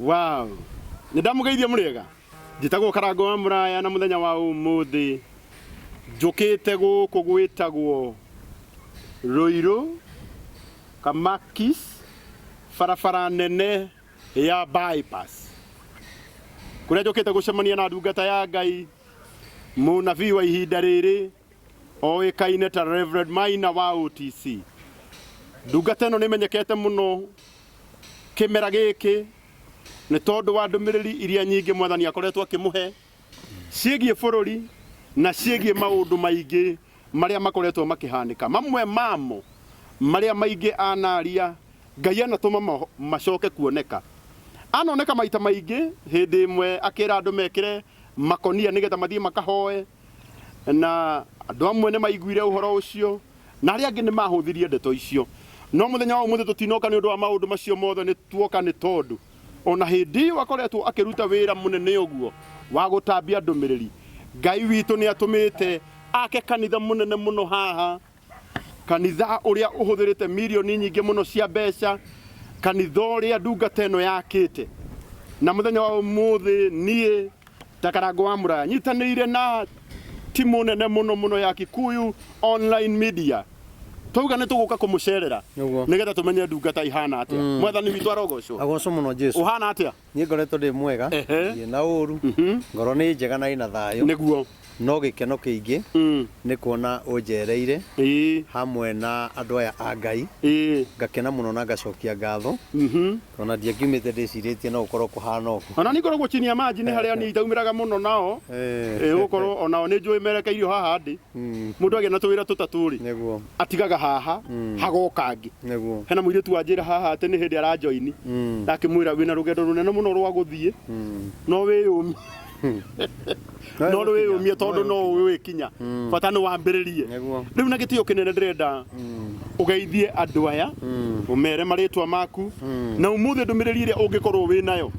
Wow. Nindamugeithia muriega. Njitagwo Karango wa Muraya na muthenya wa umuthi. Njukite guku gwitagwo Ruiru Kamakis barabara nene ya bypass. Kuria njukite gucemania na ndungata ya Ngai munabii wa ihinda riri oikaine ta Reverend Maina wa OTC. Ndungata ĩno nĩmenyekete muno kimera giki ni tondu wa ndumiriri iria nyingi mwathani akoretwo akimuhe ciegie bururi na ciegie maundu maingi maria makoretwo makihanika. Mamwe mamo maria maingi anaria Ngai anatuma macoke kuoneka. Anoneka maita maingi hindi imwe akira andu mekire makonia nigetha mathie makahoe, na andu amwe ni maiguire uhoro ucio na aria angi ni mahuthirie ndeto icio. No muthenya wa umuthi tutinoka ni undu wa maundu macio mothe ni tuoka ni tondu ona hindi wakoretwo akiruta wira munene uguo wa gutambia ndumiriri. Ngai witu ni atumite ake kanitha munene muno haha, kanitha uria uhuthirite milioni nyingi muno cia mbeca, kanitha uria ndungata ĩno yakite. Na muthenya wa umuthi nie ta Karango wa Muraya nyitanĩire na timu nene muno ya Kikuyu online media. Tuga ni tuguka kumucerera nigetha tumenye ndungata ihana atia. Mwathani witu arogocwo. Agocwo muno Jesu. Uhana atia? Ni ngoretwo ndi mwega, na uru. Ngoro ni njega na ina thayo. Niguo. No gikeno kiingi ni kuona unjereire hamwe na andu aya a Ngai. Ngakena muno na ngacokia ngatho. Ona ndiakiumite ndiciritie no ukorwo kuhana uku. Ona ni ngoragwo chini ya maji ni haria ni itaumiraga muno nao. Ukorwo ona ni njui merekeirio haha ndi. Mundu agia na tuwira tutaturi. Niguo. Atigaga haha hagokangi. Niguo. Hena muiritu anjira haha ati ni hindi arajoini. Ndakimwira wina rugendo runene muno rwa guthie. No wiyumi. No wiyumie tondu no wikinya. Bata ni wambiririe. Riu na gitio kinene ndirenda ugeithie andu aya umere maritwa maku na umuthi ndumiriri iria ungikorwo winayo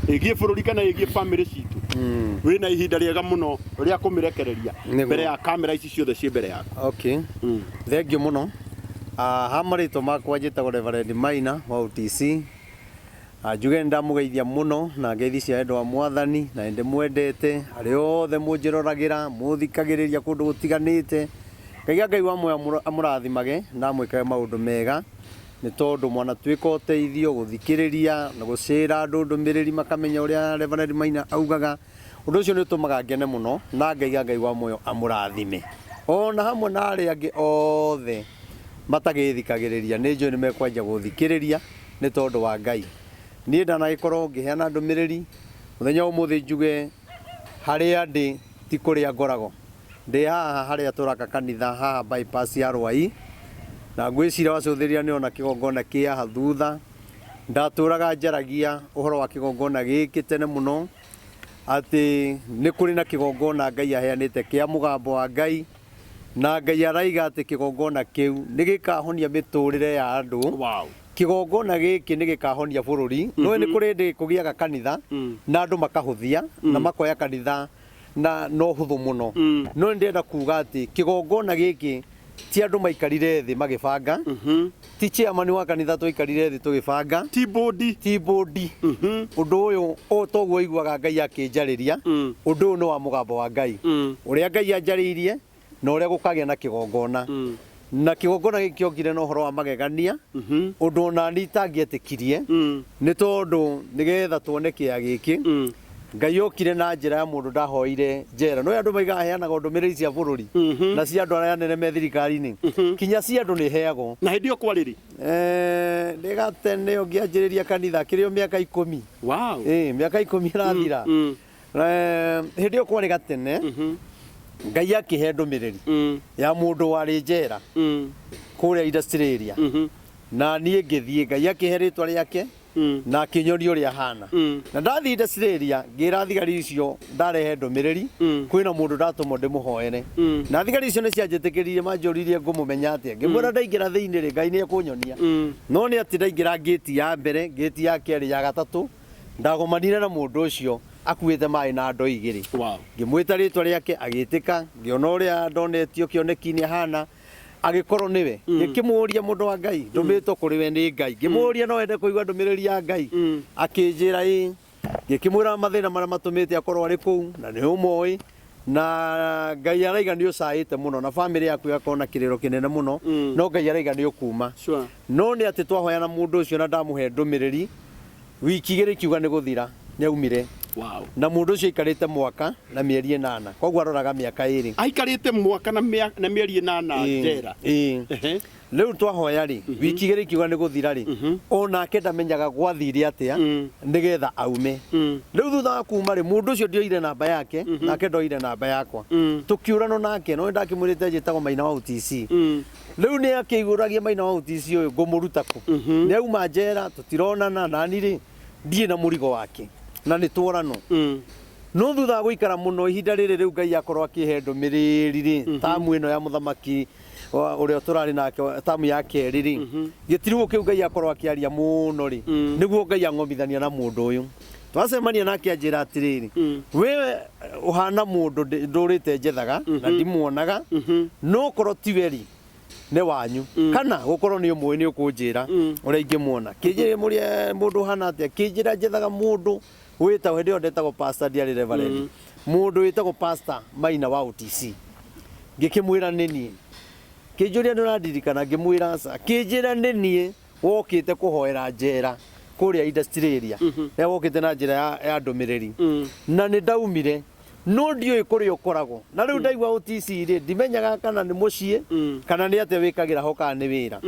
igie bururi kana igie family citu wina ihinda riega muno ria kumirekereria mbere ya kamera ici ciothe cie mbere yako. Okay. Thank you muno. Ha maritwa makwa njitagwo Reverend Maina wa OTC. Njuge ndamugeithia muno na ngeithi cia endo wa mwathani na ndi mwendete ari othe munjiroragira muthikagiriria kundu gutiganite. Ngai wa moyo amurathimage na mwikage maundu mega ni tondu mwana twika uteithio guthikiriria na gucira andu ndumiriri makamenya uria Reverend Maina augaga. Undu ucio ni tumaga ngene muno na Ngai wa moyo amurathime. Ona hamwe na ari angi othe matagithikagiriria ni njui ni mekwanja guthikiriria ni tondu wa Ngai. Ni ndana ikorwo ngiheana ndumiriri muthenya umuthi njuge haria ndi ti kuria ngorago ndi haha haria turaka kanitha haha bypass ya Rwai na ngwicira wacuthiria ni ona kigongona kia hathutha ndaturaga njaragia uhoro wa kigongona giki tene muno ati ni kuri na kigongona Ngai aheanite kia mugambo wa Ngai na Ngai araiga ati kigongona kiu ni gikahonia miturire ya andu. Wow. Kigongona giki ni gikahonia bururi no ni kuri ndi kugiaga kanitha na andu makahuthia na makoya kanitha na no huthu muno no ndenda kuga ati kigongona giki ti andu maikarire thi magibanga ti chairman wa kanitha tuikarire thi tugibanga ti bodi undu uyu o toguo iguaga Ngai akinjariria undu uyu no wa mugambo wa Ngai uria Ngai anjariirie na uria gukagia na kigongona na kigongona gikiongire no horo wa magegania undu na nitangĩetikirie ni tondu nigetha tuone kia giki Ngai okire na njira ya mundu ndahoire njera no andu maiga heanaga ndumiriri cia bururi na cia andu aria nene me thirikari-ini kinya cia andu ni heagwo na hindi yo kwariri ndigatene ongianjiriria kanitha kirio miaka 10. Wow. Miaka 10 irathira hindi yo kwari gatene Ngai akihe ndumiriri ya mundu wari njera kuria Australia na nie ngithie Ngai akihe ritwa riake na kinyorio uria hana na ndathi Australia ngira thigari icio ndarehe ndumiriri kwina mundu ndatumo ndimuhoere na thigari icio ni cianjitikiririe manjuririe ngumumenya atia ngimwira ndaingira thiini ri Ngai ni ekunyonia no ni ati ndaingira gate ya mbere gate ya keri ya gatatu ndagomanire na mundu ucio akuite mai na ndo igiri. Wow. Ngimwita ritwa riake agitika ngiona uria ndonetio kioneki ni hana agikorwo niwe ngikimuria mundu wa Ngai ndumitwo kuri we ni Ngai ngimuria no ende kuigwa ndumiriri ya Ngai akinjira ngikimwira mathina maria matumite akorwo ari kuu na ni umoi na Ngai araiga ni ucaite muno na family yaku yakona kiriro kinene muno no Ngai araiga ni ukuma no ni ati twahoyana mundu ucio na ndamuhe ndumiriri wiki igiri kiuga ni guthira ni aumire na mundu ucio ikarite mwaka na mieri 8 koguo aroraga miaka 2 aikarite mwaka na mieri 8 njera riu twahoya ri wiki igiri kiuga ni guthira ri ona ndamenyaga gwathire atia nigetha aume riu thutha wa kuma ri mundu ucio ndioire namba yake nake ndoire namba yakwa tukiurano nake no ndakimwirite njitagwo Maina wa UTC riu ni akiguragia Maina wa UTC uyu ngumuruta ku ni auma njera tutironana nani ri ndie na murigo wake na ni tworano no thutha guikara muno ihinda riri riu Ngai akorwo akihe ndumiriri ri tamu ino ya muthamaki uria turari nake tamu ya keri ri gitiruo kiu Ngai akorwo akiaria muno ri niguo Ngai angomithania na mundu uyu twacemania nake anjira atiriri we uhana mundu ndurite njethaga na ndimuonaga no korwo tiweri ne wanyu kana gukorwo ni umwe ni ukunjira uria ingimuona kinjire muria mundu hana atia kinjira njethaga mundu witagwo ndio ndetagwo pastor Diary Reverend mundu witagwo pastor Maina wa UTC ngikimwira nini kinjuria nuradirikana ngimwira aca kinjira nini wokite kuhoera njera kuria industry area ya wokite na njira ya ndumiriri na ni ndaumire no ndio ikuri ukoragwo na riu ndaigwa UTC ri ndimenyaga kana ni mucie kana ni ate wikagira ho kana ni wira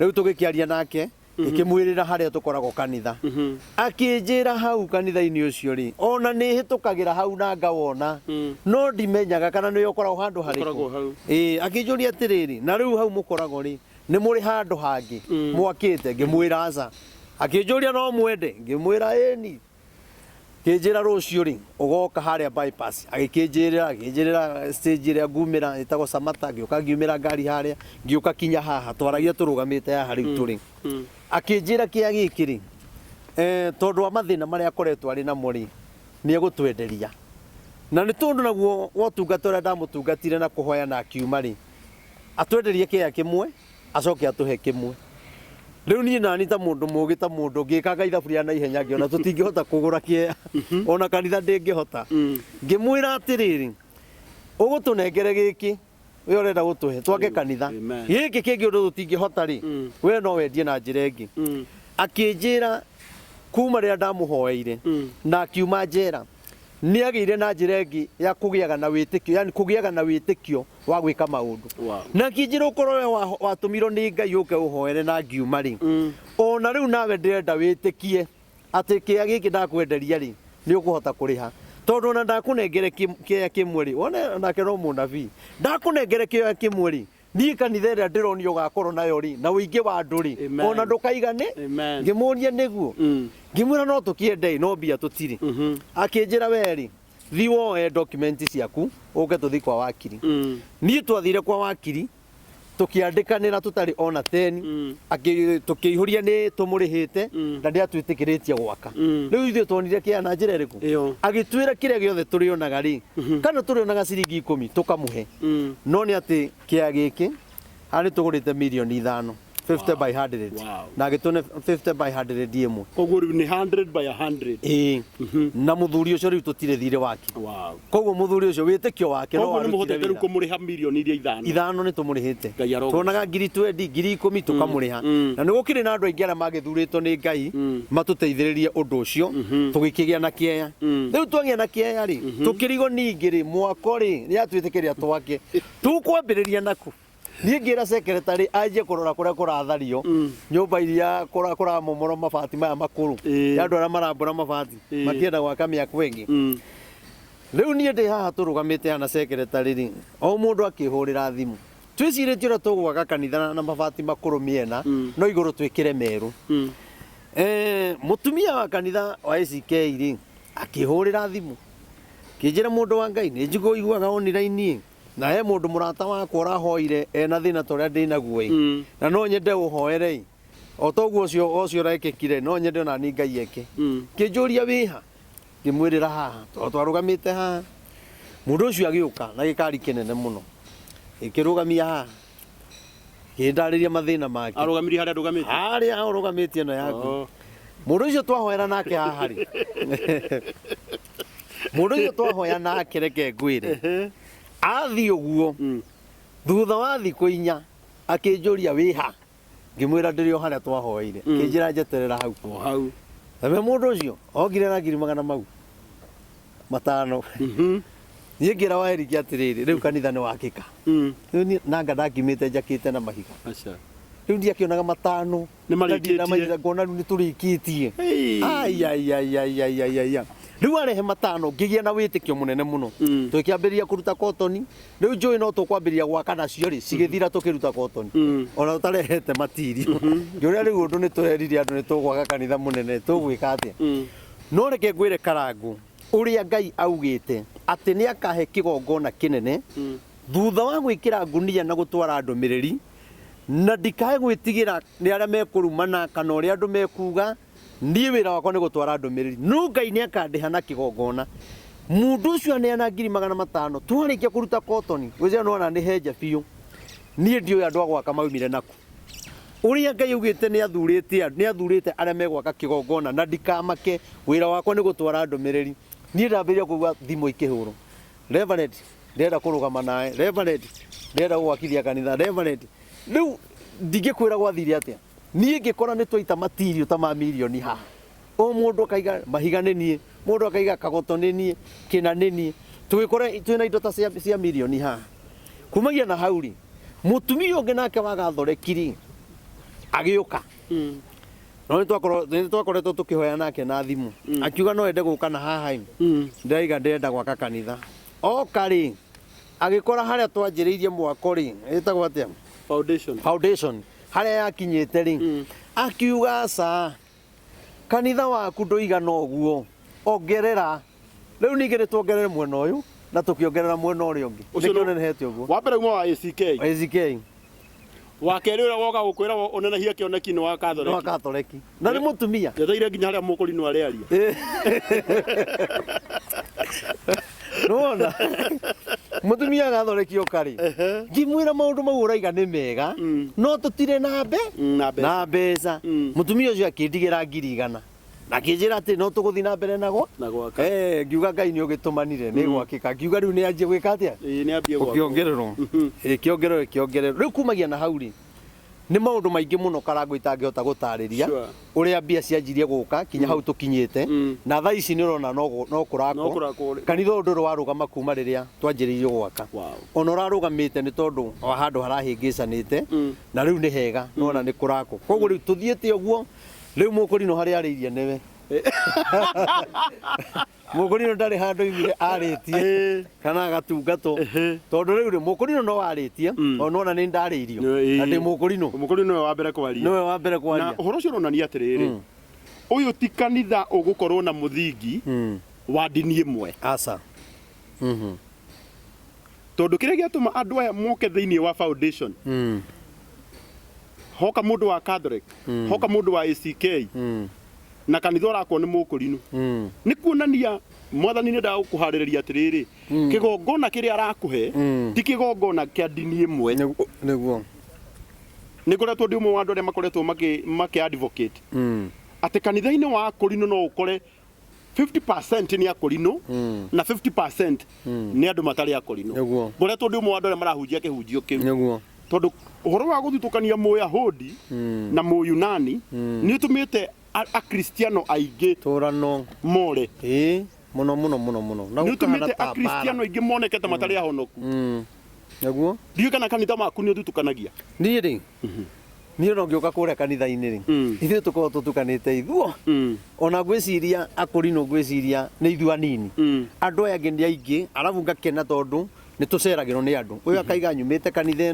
riu tugikiaria nake ikimwirira haria tukoragwo kanitha akinjira hau kanitha-ini ucio ri ona ni hitukagira hau na ngawona no ndimenyaga kana ni ukoragwo handu hariku akinjuria atiriri na riu hau mukoragwo ri ni muri handu hangi mwakite ngimwira aca akinjuria no mwende ngimwira ni kinjira rucio ri ugoka haria bypass agikinjirira stage ria ngumira itagwo Samata ngioka ngiumira ngari haria ngioka kinya haha twaragia turugamite haha riu turi akinjira kia gikiri tondu wa mathina maria akoretwo ari namo ri ni egutwenderia na ni tondu naguo wotungata uria ndamutungatire na kuhoya na akiuma ri atwenderie kia kimwe acoke atuhe kimwe riu ni nani ta mundu mugi ta mundu ngikaga ithaburia na ihenya ngiona tutingihota kugura kia ona kanitha ndingihota ngimwira atiriri ugutunengere giki we urenda gutuhe twake kanitha giki kingi undu tutingihota ri we no wendie na njira ingi akinjira kuma ria ndamuhoeire na akiuma njera ni agire na njira ingi ya kugiaga na witikio yani kugiaga na witikio wa gwika maundu na kinjira ukorwo watumirwo ni Ngai uke uhoere na ngiuma ri ona riu nawe ndirenda witikie ati kia giki ndakwenderia ri ni ukuhota kuriha tondu na ndakunengere kia kimwe ri wona nake no munabii ndakunengere kia kimwe ri ni kanitha ria ndironi ugakorwo nayo ri na uingi wa andu ri ona ndukaigane ngimuria niguo ngimwira no tukiende no mbia tutiri akinjira weri thiwo document ciaku uke tuthi kwa wakiri ni twathire kwa wakiri tukiandikanira tutari ona 10 tukiihuria ni tumurihite na ndia twitikiretie gwaka riu ithu twonire kia na njira iriku agitwira kiria giothe turionaga ri kana turionaga ciringi 10 tukamuhe no ni ati kia giki ani tugurite milioni 5 50 by 100 na gitune 50 by 100 diemo koguo ni 100 by 100 na muthuri ucio riu tutire thire wake koguo muthuri ucio witikio wake no wa muhotete riu kumuriha milioni iria 5 ni tumurihite tuonaga ngiri 20 ngiri 10 tukamuriha na ni gukire na andu aingi aria magithuritwo ni Ngai matuteithiririe undu ucio tugikigia na kieya riu twagia na kieya ri tukirigo ningi ri mwako ri ni atwitikiria twake tukwambiriria naku ni ngira secretary aje kurora kuria kurathario nyumba iria kura momoro mabati maya makuru ya andu aria marambura mabati makienda gwaka miaka wengi riu ni ndi haha turugamite ana secretary ri o mundu akihurira thimu twiciretie ura tugwaka kanitha na mabati makuru miena no iguru twikire meru mutumia wa kanitha wa ACK ri akihurira thimu kinjira mundu wa Ngai ni njigo iguaga online na he mundu murata wakwa urahoire ena thina toria ndinaguo na no nyende uhoere o toguo ucio rekekire no nyende na ni Ngai eke kinjuria wiha ngimwirira haha twarugamite haha mundu ucio agiuka na gikari kinene muno ikirugamia haha Gĩndarĩria mathĩna make. Arũgamiri harĩa ndũgamĩte. Harĩa ũrũgamĩtie ĩno yaku. Mũndũ ũcio twahoera nake haha rĩ. Mũndũ ũcio twahoya nake reke ngwĩre. Athiĩ ũguo. Thutha wa thikũ 4 akĩnjũria wĩha. Ngĩmwĩra ndĩrĩ o harĩa twahoeire. Kĩnjĩra njeterera hau. Hau. Nawe mũndũ ũcio ogire na 500 mau. 5. Niĩ ngĩra wa Eric atĩrĩrĩ, rĩu kanitha nĩ wakĩka. Rĩu nanga ndakimĩte njakĩte na mahiga. Aca. Rĩu ndiakĩonaga 5. Nĩ marĩkĩtie. Ngona rĩu nĩ tũrĩkĩtie. Ai. Rĩu arehe 5 ngĩgĩa na wĩtĩkio mũnene mũno. Tũkĩambĩrĩria kũruta cotton. Rĩu njũĩ no tũkwambĩrĩria gwaka nacio rĩ, cigĩthira tũkĩruta cotton. Ona ũtarehete matirio. Ngĩũrĩa rĩu ũndũ nĩ tũreririe andũ nĩ tũgwaka kanitha mũnene, tũgwĩka atĩa. No reke ngwĩre Karangũ, ũrĩa Ngai augĩte atĩ nĩ akahe kĩgongona kĩnene thutha wa gwĩkĩra ngunia na gũtwara ndũmĩrĩri, na ndikae gwĩtigĩra nĩ arĩa mekũrumana kana ũrĩa andũ mekuga. Niĩ wĩra wakwa nĩ gũtwara ndũmĩrĩri. No Ngai nĩ akandĩha na kĩgongona. Mũndũ ũcio aneana 500,000 twarĩkia kũruta cotton. Gwĩciria nona nĩ henja biũ. Niĩ ndiũĩ andũ a gwaka maumire naku. Ũrĩa Ngai augĩte nĩ athurĩte arĩa megwaka kĩgongona na ndikamake. Wĩra wakwa nĩ gũtwara ndũmĩrĩri. Niĩ ndambĩrĩria kũigua thimũ ikĩhũrwo. Reverend, ndĩrenda kũrũgama nawe. Reverend, ndĩrenda gũgwakithia kanitha. Reverend, rĩu ndingĩkwĩra gwathire atĩa. Niĩ ngĩkora nĩ twaita matirio ta ma milioni haha. O mũndũ akaiga mahiga nĩ niĩ, mũndũ akaiga kagoto nĩ niĩ, kĩna nĩ niĩ. Tũgĩkora twĩna indo ta cia milioni haha. Kumagia na hau rĩ, mũtumia ũngĩ nake wagathoreki agĩũka. No nĩ twakoretwo tũkĩhoya nake na thimũ. Akiuga no ende gũka na haha. Ndĩraiga ndĩrenda gwaka kanitha. Oka rĩ, agĩkora harĩa twanjĩrĩirie mwako rĩ, ĩtagwo atĩa? Foundation. Harĩa yakinyĩte rĩ, akiuga aca, kanitha waku ndũigana ũguo, ongerera. Rĩu ningĩ nĩ tuongerere mwena ũyũ na tũkĩongerera mwena ũrĩa ũngĩ. Nĩkĩo nenehete ũguo. Wa mbere uma wa ACK. ACK. Wa kerĩ ũrĩa woga gũkwĩra ũnenehia kĩoneki nĩ wa Catholic. Nĩ wa Catholic. Na nĩ mũtumia. Ndetheire nginya harĩa mũkũrinũ arĩaria. Nona mũtumia agathoreki ũkarĩ. Ngĩmwĩra maũndũ mau ũraiga nĩ mega, no tũtirĩ na mbeca. Mũtumia ũcio akĩndigĩra 100,000 na kĩnjĩra atĩ no tũgũthiĩ na mbere na gwaka. Ngiuga Ngai nĩ ũgĩtũmanire nĩ gwakĩka. Ngiuga rĩu nĩ anjie gwĩka atĩa? Nĩ ambie gwaka. Kĩongererwo. Rĩu kumagia na hau rĩ, nĩ maũndũ maingĩ mũno Karangũ itangĩhota gũtarĩria ũrĩa mbia cianjirie gũka kinya hau tũkinyĩte, na thaa ici nĩ ũrona no kũrakwo. Kanitha ũndũ ũrĩ warũgama kuma rĩrĩa twanjĩrĩirie gwaka. Ona ũrarũgamĩte nĩ tondũ handũ harahĩngĩcanĩte na rĩu nĩ hega, nona nĩ kũrakwo. Koguo rĩu tũthiĩte ũguo, rĩu mũkũrinũ harĩa arĩirie nĩwe. Mũkũrinũ ndarĩ handũ imire arĩtie kana agatungatwo, tondũ rĩu rĩ mũkũrinũ no arĩtie, ona nĩ ndarĩirio na ndĩ mũkũrinũ. Mũkũrinũ nĩwe wa mbere kwaria. Nĩwe wa mbere kwaria. Na ũhoro ũcio ũronania atĩrĩrĩ, ũyũ ti kanitha ũgũkorwo na mũthingi wa ndini ĩmwe. Aca. Tondũ kĩrĩa gĩatũma andũ aya moke thĩinĩ wa foundation, hoka mũndũ wa Catholic, hoka mũndũ wa ACK, na kanitha ũrakwo nĩ mũkũrinũ. Nĩ kuonania Mwathani nĩ ndagũkũharĩrĩria atĩrĩrĩ, kĩgongona kĩrĩa arakũhe ti kĩgongona kĩa ndini ĩmwe. Nĩguo. Nĩ ngoretwo ndĩ ũmwe wa andũ arĩa makoretwo makĩ-advocate atĩ kanitha-inĩ wa Akũrinũ no ũkore 50% nĩ Akũrinũ na 50% nĩ andũ matarĩ Akũrinũ. Ngoretwo ndĩ ũmwe wa andũ arĩa marahunjia kĩhunjio kĩu. Tondũ ũhoro wa gũthutũkania Mũyahudi na Mũyunani nĩ ũtũmĩte Akristiano aingĩ tũrano more. Mũno. Nĩ ũtũmĩte Akristiano aingĩ monekete matarĩ ahonoku. Naguo? Ndiũĩ kana kanitha maku nĩ ũthutũkanagia. Niĩ rĩ, niĩ no ngĩũka kũrĩa kanitha-inĩ rĩ, ithuĩ tũkoragwo tũtukanĩte ithuo. Ona ngwĩciria Akũrinũ ngwĩciria nĩ ithuĩ anini. Andũ aya angĩ nĩ aingĩ, arabu ngakena tondũ nĩ tũceragĩrwo nĩ andũ. Ũyũ akaiga nyumĩte kanitha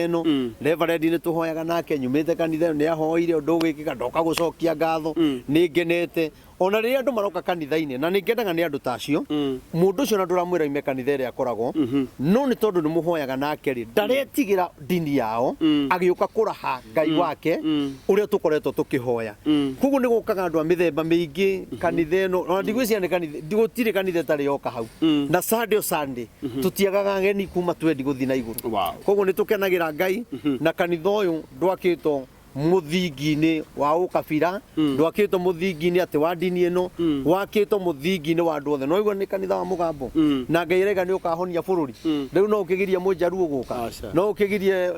ĩno, Reverend nĩ tũhoyaga nake, nyumĩte kanitha ĩno, nĩ ahoire ũndũ ũgĩkĩka, ndoka gũcokia ngatho, nĩ ngenete. ona riria andu maroka kanitha-ini na ningendaga ni andu tacio mundu ucio na nduramwira ime kanitha iria akoragwo no ni tondu ni muhoyaga nake ri ndaretigira dini yao agiuka kuraha ngai wake uria tukoretwo tukihoya kuguo ni gukaga andu a mithemba mingi kanitha ino ona ndigwiciria ni kanitha ndigutire kanitha tari yoka hau na Sunday tutiagaga ngeni kuma twendi guthi na iguru kuguo ni tukenagira ngai na kanitha uyu ndwakitwo muthingi-ini wa ukabira ndwakitwo muthingi-ini ati wa dini ino wakitwo muthingi-ini wa andu othe no igua ni kanitha wa mugambo na ngai rega ni ukahonia bururi riu no ukigirie mujaruo guka no ukigirie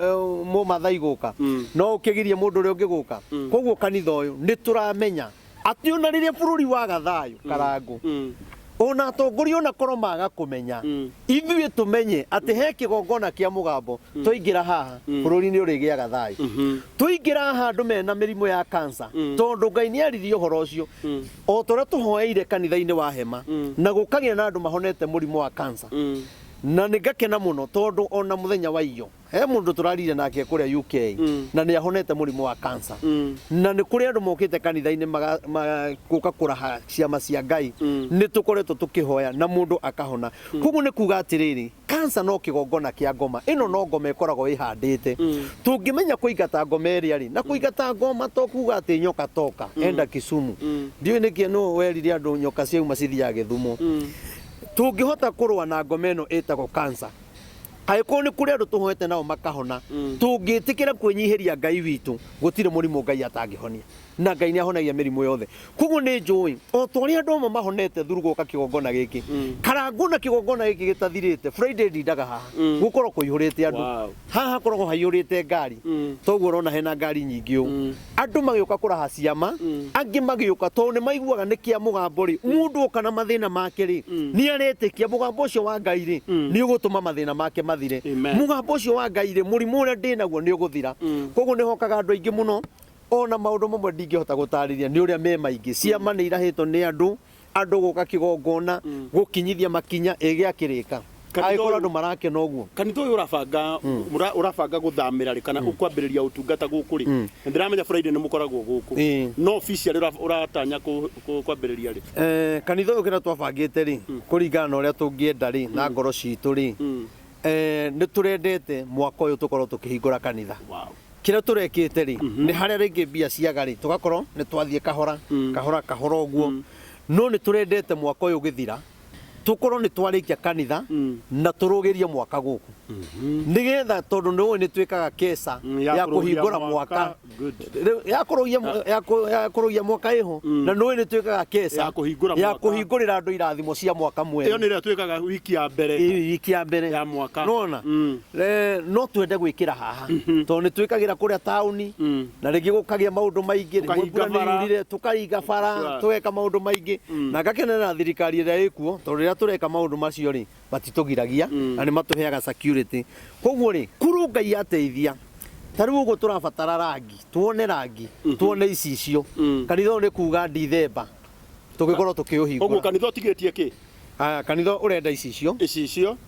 mumathai guka no ukigirie mundu uria ungi guka koguo kanitha uyu ni turamenya ati ona riria bururi wa gathayo karangu ona atongoria ona korwo maga kumenya ithuĩ tumenye ati he kigongona kia mugambo twaingira haha bururi ni urigiaga thayo twaingira haha andu mena mirimu ya cancer tondu ngai ni aririe uhoro ucio o toria tuhoeire kanitha-ini wa hema na gukagia na andu mahonete murimu wa cancer na nigakena muno tondu ona muthenya wa iyo he mundu turarire nake kuria UK na ni ahonete murimu wa cancer na ni kuria andu mokite kanitha-ini guka kuraha ciama cia ngai ni tukoretwo tukihoya na mundu akahona kuguo ni kuga atiriri cancer no kigongona kia ngoma ino no ngoma ikoragwo ihandite tungimenya kuigata ngoma iria ri na kuigata ngoma to kuga ati nyoka toka enda Kisumu ndiu niki no werire andu nyoka ciauma cithiaga Githumo tungihota kurwa na ngoma ino itagwo cancer aiko ni kuri andu tuhoete nao makahona tungitikira kwinyihiria ngai witu gutire murimu ngai atangihonia na ngai ni ahonagia mirimu yothe kuguo ni njui o toria andu amwe mahonete thuru guka kigongona giki karangu na kigongona giki gitathirite Friday ndindaga haha gukorwo kuihurite andu haha korwo haiyurite ngari toguo urona hena ngari nyingi u andu magiuka kuraha ciama angi magiuka to ni maiguaga ni kia mugambo ri mundu kana mathina make ri ni aretikia mugambo ucio wa ngai ri ni ugutuma mathina make mathire mugambo ucio wa ngai ri murimu uria ndinaguo ni uguthira koguo ni hokaga andu aingi muno ona maundu mamwe ndingihota gutariria ni uria me maingi ciama ni irahitwo ni andu guka kigongona gukinyithia makinya igiakirika aikorwo andu marakena uguo kanitha uyu urabanga guthamira ri kana ukwambiriria utungata guku ri ndiramenya Friday ni mukoragwo guku no official uratanya kwambiriria ri kanitha uyu kira twabangite ri kuringana na uria tungienda ri na ngoro citu ri ni turendete mwaka uyu tukorwo tukihingura kanitha kira turekite ri ni haria ringi mbia ciaga ri tugakorwo ni twathie kahora uguo no ni turendete mwaka uyu githira tukorwo ni twarikia kanitha na turugirie mwaka guku nigetha tondu no ni twikaga kesa ya kuhingura mwaka ya kurugia mwaka iho na no ni twikaga kesa ya kuhingurira andu irathimo cia mwaka mwe iyo ni ria twikaga wiki ya mbere ya mwaka nona no twende gwikira haha tondu ni twikagira kuria tauni na ringi gukagia maundu maingi ni tukaiga bara tweka maundu maingi na ngakenera thirikari ira ikuo tondu tureka maundu macio ri batitugiragia na ni matuheaga security koguo ri kuru ngai ateithia tariu ugo turabatara rangi tuone icicio kanitha ni kuga December tugikorwo tukiuhingura koguo kanitha tigetie ki kanitha urenda icicio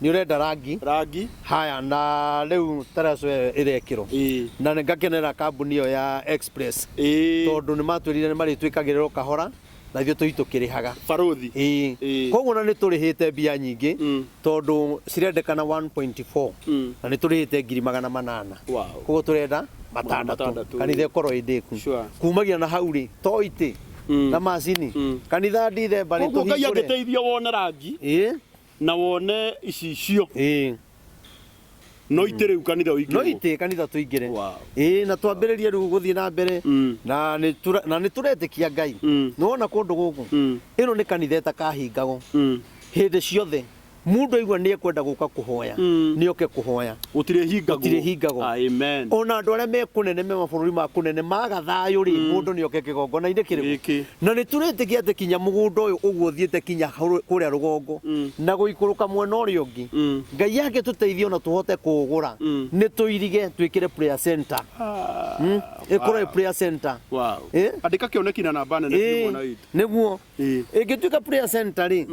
ni urenda rangi haya na riu taraso irekiro na ngakenera kambuni yo ya Express tondu ni matwirire ni mari twikagirirwo kahora na ithuĩ tũitukĩrĩhaga baruthi koguo na nĩ tũrĩhĩte mbia nyingĩ tondu cirendekana 1.4 na nĩ tũrĩhĩte 800,000 koguo tũrenda 6 kanitha ĩkorwo ĩndĩku kumagia na hau rĩ toite na macini kanitha December nĩ tũhingũre koguo Ngai agĩteithia wone rangi na wone icicio no itire kanitha uingire no ite kanitha tuingire na twambiririe riu guthie na mbere na ni turetikia ngai nona kundu guku ino ni kanitha etakahingago hindi ciothe mundu aigua ni ekwenda guka kuhoya ni oke kuhoya utire hingago amen ona andu aria mekunene me mabururi ma kunene maga thayo ri mundu ni oke kigongona inde kiriku na ni turetikia ati kinya mugunda uyu uguo thiete kinya kuria rugongo na guikuruka mwena uria ungi ngai yake tuteithie ona tuhote kugura ni tuirige twikire prayer center ikore prayer center andika kioneki na namba nene mwana witu niguo ingituika prayer center ri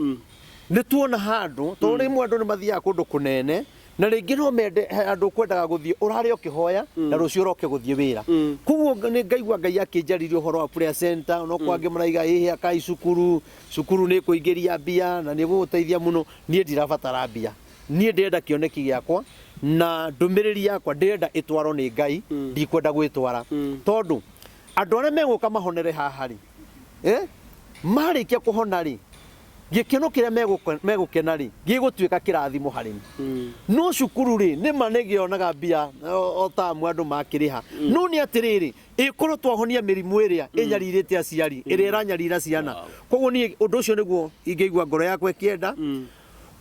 ni tuona handu tondu rimwe andu ni mathiaga kundu kunene na rĩngĩ no mende andũ kwendaga gũthiĩ ũrarĩ ũkĩhoya na rũciũ ũroke gũthiĩ wĩra koguo nĩ ngaigua Ngai akĩnjarĩria ũhoro wa prayer center no kwangĩ maraiga ĩhĩ akai cukuru nĩ kũingĩria mbia na nĩ gũgũteithia mũno niĩ ndirabatara mbia niĩ ndĩrenda kĩoneki gĩakwa na ndũmĩrĩri yakwa ndĩrenda ĩtwarwo nĩ Ngai ndikwenda gwĩtwara tondũ andũ arĩa megũka mahonere haha rĩ marĩkia kũhona rĩ gĩkeno kĩrĩa megũkena rĩ gĩgũtuĩka kĩrathimo harĩ no cukuru rĩ nĩma nĩgĩonaga mbia o tamu andũ makĩrĩha no nĩ atĩrĩrĩ ĩkorwo twahonia mĩrimũ ĩrĩa ĩnyarirĩte aciari ĩrĩa ĩranyarira ciana koguo niĩ ũndũ ũcio nĩguo ingĩigua ngoro yakwa ĩkĩenda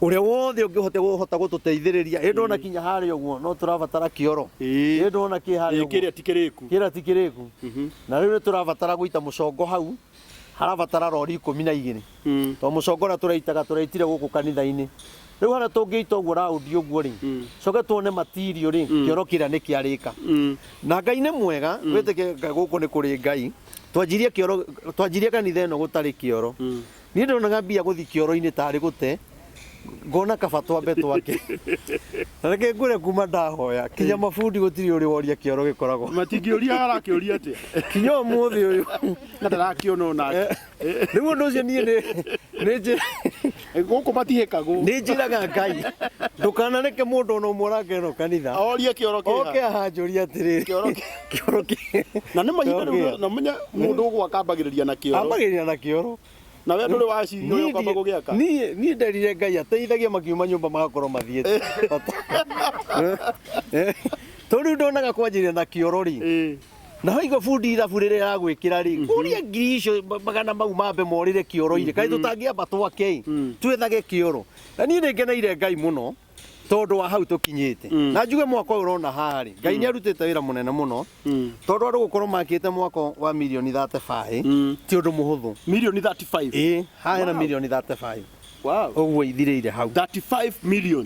ũrĩa wothe ũngĩhota gũtũteithĩrĩria ĩndona kinya harĩa ũguo no tũrabatara kĩoro ĩndona kĩ harĩa kĩrĩa ti kĩrĩku na rĩu nĩ tũrabatara gũita mũcongo hau harabatara rori 12 to mũcongo ũrĩa tũraitire gũkũ kanitha-inĩ rĩu harĩa tũngĩita ũguo raundi ũguo rĩ coke tuone material rĩ kĩoro kĩrĩa nĩ kĩarĩka na Ngai nĩ mwega wĩtĩke gũkũ nĩ kũrĩ Ngai twanjirie kanitha ĩno gũtarĩ kĩoro niĩ ndonaga mbia gũthiĩ kĩoro-inĩ tarĩ gũte ngona kaba twambe twake reke ngũre kuma ndahoya kinya mabundi gũtirĩ ũrĩ woria kĩoro gĩkoragwo matingĩũria arakĩũria atĩa kinya ũmũthĩ ũyũ na ndarakĩona onake rĩu ũndũ ũcio niĩ nĩ gũkũ matihĩkagwo nĩ njĩraga Ngai ndũkanareke mũndũ ona ũmwe ũrakeno kanitha orie kĩoro kĩega oke ahanjũria atĩrĩrĩ kĩoro na nĩ mahinda rĩu na menya mũndũ ũgwaka ambagĩrĩria na kĩoro na we ndũrĩ waciria ũyũ kwamba gũgĩaka niĩ nderire Ngai ateithagia makiuma nyũmba magakorwo mathiĩte tondũ rĩu ndonaga kwanjĩrĩria na kĩoro rĩ na waigua bundi ithabu rĩrĩa yagwĩkĩra rĩ ũrĩa ngiri icio magana mau mambe morĩre kĩoro-inĩ kaĩ tũtangĩamba twake twethage kĩoro na niĩ nĩngeneire Ngai mũno tondũ wa hau tũkinyĩte na njuge mwaka ũyũ ũrona haha rĩ Ngai nĩarutĩte wĩra mũnene mũno tondũ andũ gũkorwo makĩte mwaka wa mirioni 35 ti ũndũ mũhũthũ mirioni 35 haha hena mirioni 35 ũguo ithirĩire hau 35 million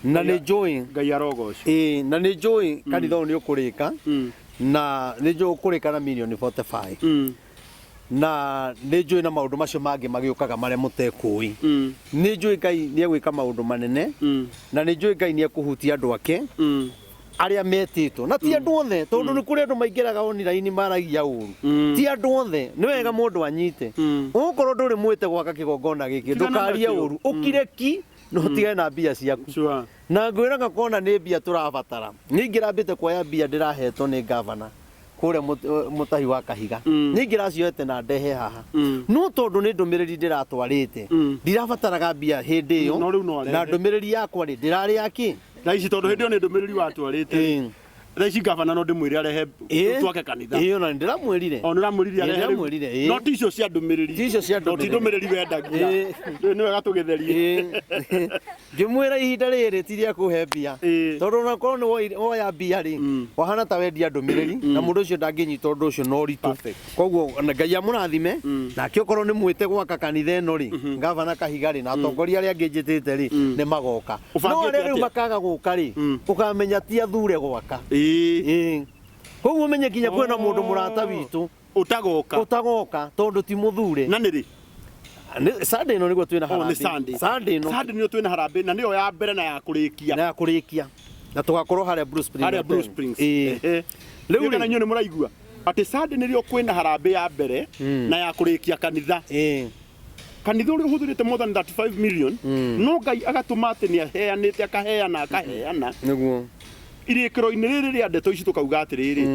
na nĩ njũĩ Ngai arogocwo na nĩ njũĩ kanitha ũyũ nĩ ũkũrĩka na nĩ njũĩ ũkũrĩka na mirioni 45 na nĩ njũĩ na maũndũ macio mangĩ magĩũkaga marĩa mũtekũĩ nĩ njũĩ Ngai nĩegwĩka maũndũ manene na nĩ njũĩ Ngai nĩekũhutia andũ ake arĩa metĩtwo na ti andũ othe tondũ nĩ kũrĩ andũ maingĩraga online maragia ũru ti andũ othe nĩ wega mũndũ anyite ũgũkorwo ndũrĩ mwĩte gwaka kĩgongona gĩkĩ ndũkarie ũru ũkire ki no tigane na mbia ciaku na ngwĩraga kona nĩ mbia tũrabatara ningĩ rambĩte kuoya mbia ndĩrahetwo nĩ gavana kũrĩa mũtahi wa Kahiga ningĩ racioete na ndehe haha no tondũ nĩ ndũmĩrĩri ndĩratwarĩte ndirabataraga mbia hĩndĩ ĩyo na ndũmĩrĩri yakwa rĩ ndĩrarĩ yaki na ici tondũ hĩndĩ ĩyo nĩ ndũmĩrĩri watwarĩte Raici gavana no ndĩmwĩre arehe twake kanitha ona ndĩramwĩrire ndĩramwĩrire arehe no ti icio cia ndũmĩrĩri ti icio cia ndũmĩrĩri ti ndũmĩrĩri wendagia nĩ wega tũgĩtherie ngĩmwĩra ihinda rĩrĩ ti rĩa kũhe mbia tondũ onakorwo nĩ woya mbia rĩ wahana ta wendia ndũmĩrĩri na mũndũ ũcio ndangĩnyita ũndũ ũcio na ũritũ koguo Ngai amũrathime nake okorwo nĩ mwĩte gwaka kanitha ĩno rĩ gavana Kahiga rĩ na atongoria arĩa angĩ njĩtĩte rĩ nĩ magoka no arĩa rĩu makaga gũka rĩ ũkamenya ti athure gwaka koguo menye kinya kwĩna mũndũ mũrata witũ ũtagoka tondũ ti mũthure na nĩ rĩ Sunday ĩno nĩguo twĩna harambĩ Sunday nĩyo twĩna harambĩ na nĩyo ya mbere na ya kũrĩkia na tũgakorwo harĩa Blue Springs rĩu kana inyuĩ nĩ mũraigua atĩ Sunday nĩrĩo kwĩna harambĩ ya mbere na ya kũrĩkia kanitha kanitha ũrĩa ũhũthĩrĩte more than 35 million no Ngai agatũma atĩ nĩaheanĩte akaheana nĩguo irĩkĩro-inĩ rĩrĩ rĩa ndeto ici tũkauga atĩrĩrĩ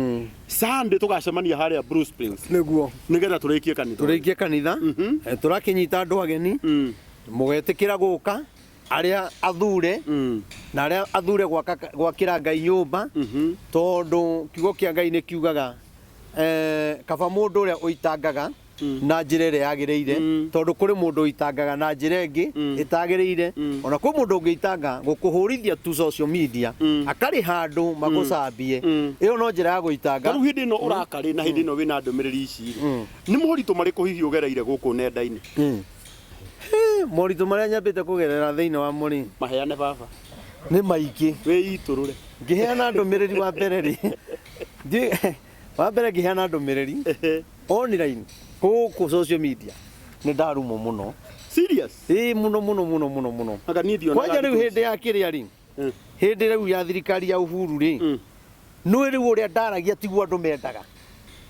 Sunday tũgacemania harĩa Blue Springs nĩguo nĩgetha tũrĩkie kanitha tũrakĩnyita andũ ageni mũgetĩkĩra gũka arĩa athure na arĩa athure gwakĩra Ngai nyũmba tondũ kiugo kĩa Ngai nĩ kiugaga kaba mũndũ ũrĩa ũitangaga na njĩra ĩrĩa yagĩrĩire tondũ kũrĩ mũndũ ũitangaga na njĩra ĩngĩ ĩtagĩrĩire ona kwĩ mũndũ ũngĩitanga gũkũhũrithia tu social media akarĩ handũ magũcambie ĩyo no njĩra ya gũitanga rĩu hĩndĩ ĩno ũrakarĩ na hĩndĩ ĩno wĩna ndũmĩrĩri ici nĩ moritũ marĩkũ hihi ũgereire gũkũ nenda-inĩ moritũ marĩa nyambĩte kũgerera thĩinĩ wa mũrĩ maheane baba nĩ maingĩ wĩitũrũre ngĩheana ndũmĩrĩri wa mbere rĩ wa mbere ngĩheana ndũmĩrĩri online gũkũ social media nĩ ndarumwo mũno serious mũno anga niĩ ndiona kwanja rĩu hĩndĩ ya kĩrĩa rĩ hindi riu ya thirikari ya Uhuru ri no riu uria ndaragia tiguo andu mendaga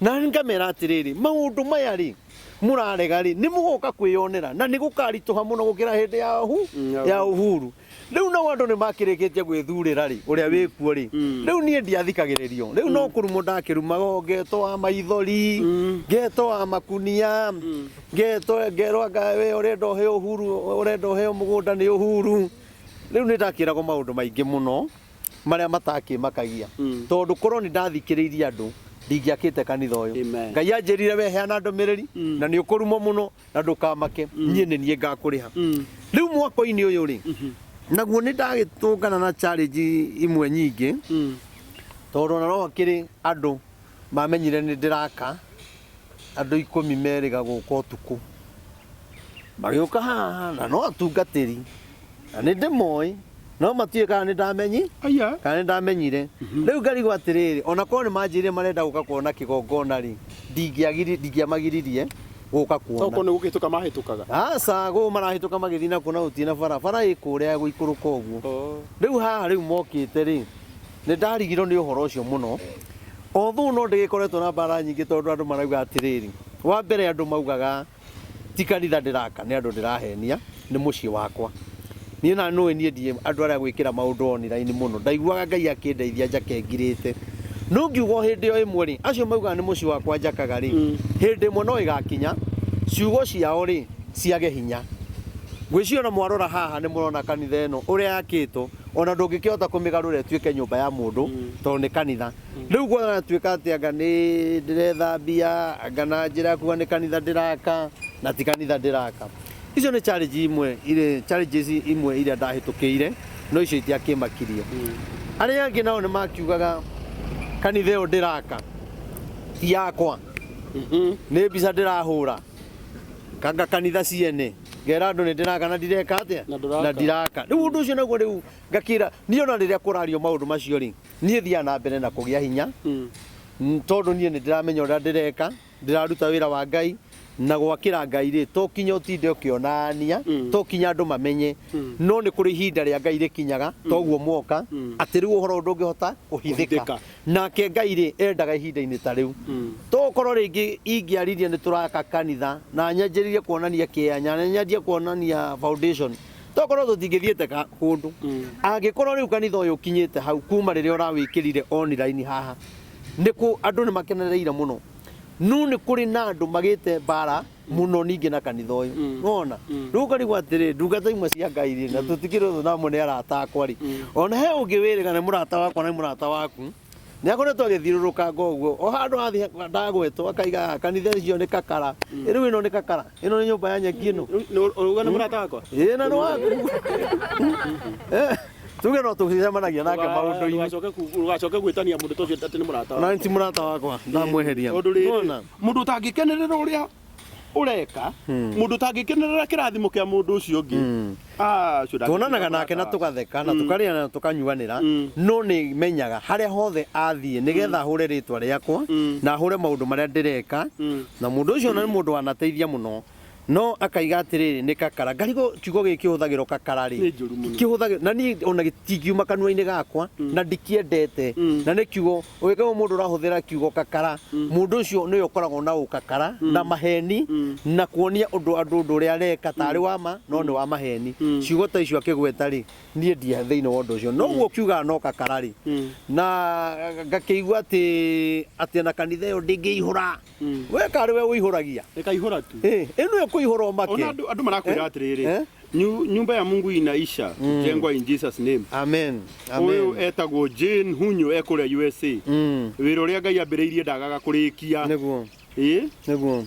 na ngamera atiriri maundu maya ri murarega ri ni mugoka kwiyonera na ni gukarituha muno gukira hindi ya Uhuru riu no andu ni makirikitie gwithurira ri uria wikuo ri riu nie ndiathikagiririo riu no kurumo ndakirumaga ngetwa maithori ngetwa makunia ngerwa ngawe urenda he Uhuru urenda he mugunda ni Uhuru riu ni ndakiragwo maundu maingi muno maria matakimakagia tondu korwo ni ndathikiriirie andu ndingiakite kanitha uyu ngai anjirire we heana ndumiriri na ni ukurumo muno na ndukamake nie ni nie ngakuriha riu mwako-ini uyu ri naguo ni ndagitungana na challenge imwe nyingi tondu na no akiri andu mamenyire ni ndiraka andu 10 meriga guka utuku magiuka haha na no atungatiri na ni ndimoi no matiye kana ni ndamenyi kana ni ndamenyire riu ngarigwo atiriri ona korwo ni manjire marenda guka kuona kigongona ri ndingiamagiririe guka kuona toko ni gukituka mahitukaga asa go marahituka magithina kuna utina bara ikuria guikuruka uguo riu haha riu mokite ri ni ndarigirwo ni uhoro ucio muno othu no ndigikoretwo na bara nyingi tondu andu marauga atiriri wa mbere andu maugaga ti kanitha ndiraka ni andu ndirahenia ni mucii wakwa ni na no nie ndie andu aria gwikira maundu online muno ndaiguaga ngai akindeithia njake ngirite no ngiugo hindi yo imwe ri acio mauga ni mucii wakwa njakaga ri hindi imwe no igakinya ciugo ciao ri ciage hinya gwiciona mwarora haha ni murona kanitha ino uria yakitwo ona ndungikihota kumigarura tuike nyumba ya mundu tondu ni kanitha riu gwa tuika ati anga ni ndirethambia anga na njira kuga ni kanitha ndiraka na ti kanitha ndiraka icio ni challenges imwe iria ndahitukiire no icio itiakimakirie aria angi nao ni makiugaga kanitha iyo ndiraka ti yakwa ni mbica ndirahura kanga kanitha ciene ngera andu ni ndiraka na ndireka atia na ndiraka riu undu ucio naguo riu ngakira ni ona riria kurario maundu macio ri nie thia na mbere na kugia hinya tondu nie ni ndiramenya uria ndireka ndiraruta wira wa Ngai na gwakira Ngai ri to kinya utinde ukionania to kinya andu mamenye no ni kuri ihinda ria Ngai rikinyaga toguo mwoka ati riu uhoro ndungihota kuhithika nake Ngai ri endaga ihinda-ini ta riu to korwo ringi ingiaririe ni turaka kanitha na nyanjiririe kuonania kianya na nyanjie kuonania foundation to korwo tutingithiete kundu angikorwo riu kanitha uyu ukinyite hau kuma riria urawikirire online haha niku andu ni makenereire muno no ni kuri na andu magite bara muno ningi na kanitha uyu nona riu karigwo atiri ndungata imwe cia Ngai ri na tutikirwo na mune arata akwa ri ona he ungiwirika ni murata wakwa na murata waku ni akoretwo agithiruruka ngoguo o handu athi ndagwetwo akaiga kanitha icio ni kakara riu ino ni kakara ino ni nyumba ya nyeki ino uruga ni murata wakwa na no waku tuge no tucemanagia nake maundu-ini ugacoke gwitania mundu tocio ati ni murata wakwa na ti murata wakwa ndamweheria mundu utangikenerera uria ureka mundu utangikenerera kirathimo kia mundu ucio ungi tuonanaga nake na tugatheka na tukaria na tukanyuanira no ni menyaga haria hothe athie nigetha hure ritwa riakwa na hure maundu maria ndireka na mundu ucio ni mundu wanateithia muno no akaiga atiriri ni kakara ngarigo kiugo giki huthagirwo kakara ri kihuthagirwo na ni ona gitingiuma kanua-ini gakwa na ndikiendete na ni kiugo wikaga mundu urahuthira kiugo kakara mundu ucio ni ukoragwo na ukakara na maheni na kuonia undu andu uria areka tari wama no ni wa maheni ciugo ta icio akigweta ri nie ndia thiini wa undu ucio no guo kiuga no kakara ri na ngakiigua ati na kanitha iyo ndingiihura we kari we uihuragia ikaihura tu eno kuihura make ona andu marakwira atiriri nyumba ya Mungu inaisha jengwa in Jesus name amen uyu etagwo Jane Hunyo ekuria USA wira uria Ngai ambiriirie ndagaga kurikia niguo niguo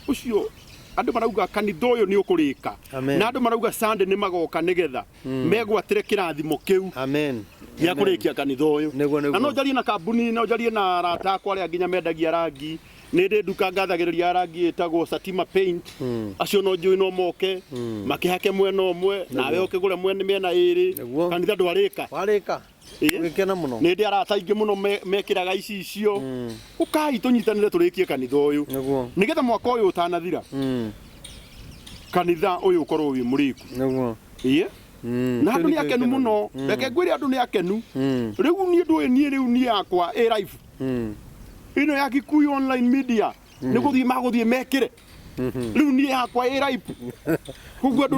ucio andu marauga kanitha uyu ni ukurika na andu marauga Sunday ni magoka nigetha megwatire kirathimo kiu amen ya kurikia kanitha uyu na no jarie na kambuni no jarie na arata akwa aria nginya mendagia rangi ni ndi nduka ngathagiriria rangi etagwo Satima Paint acio no njui no moke makihake mwena umwe nawe ukigure mwena miena iri kanitha ndwarika warika ugikena muno ni ndi arata ingi muno mekiraga icio ukai tunyitanire turikie kanitha uyu nigetha mwaka uyu utanathira kanitha uyu ukorwo wi muriku Niguo. iye na andu ni akenu muno reke ngwire andu ni akenu riu ni ndu ni riu ni yakwa live ino ya Gikuyu online media ni guthii maguthii mekire riu ni yakwa live kuguo ndu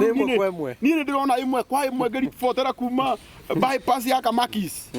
ni ndirona imwe kwa imwe ngiribotera kuma bypass ya Kamakis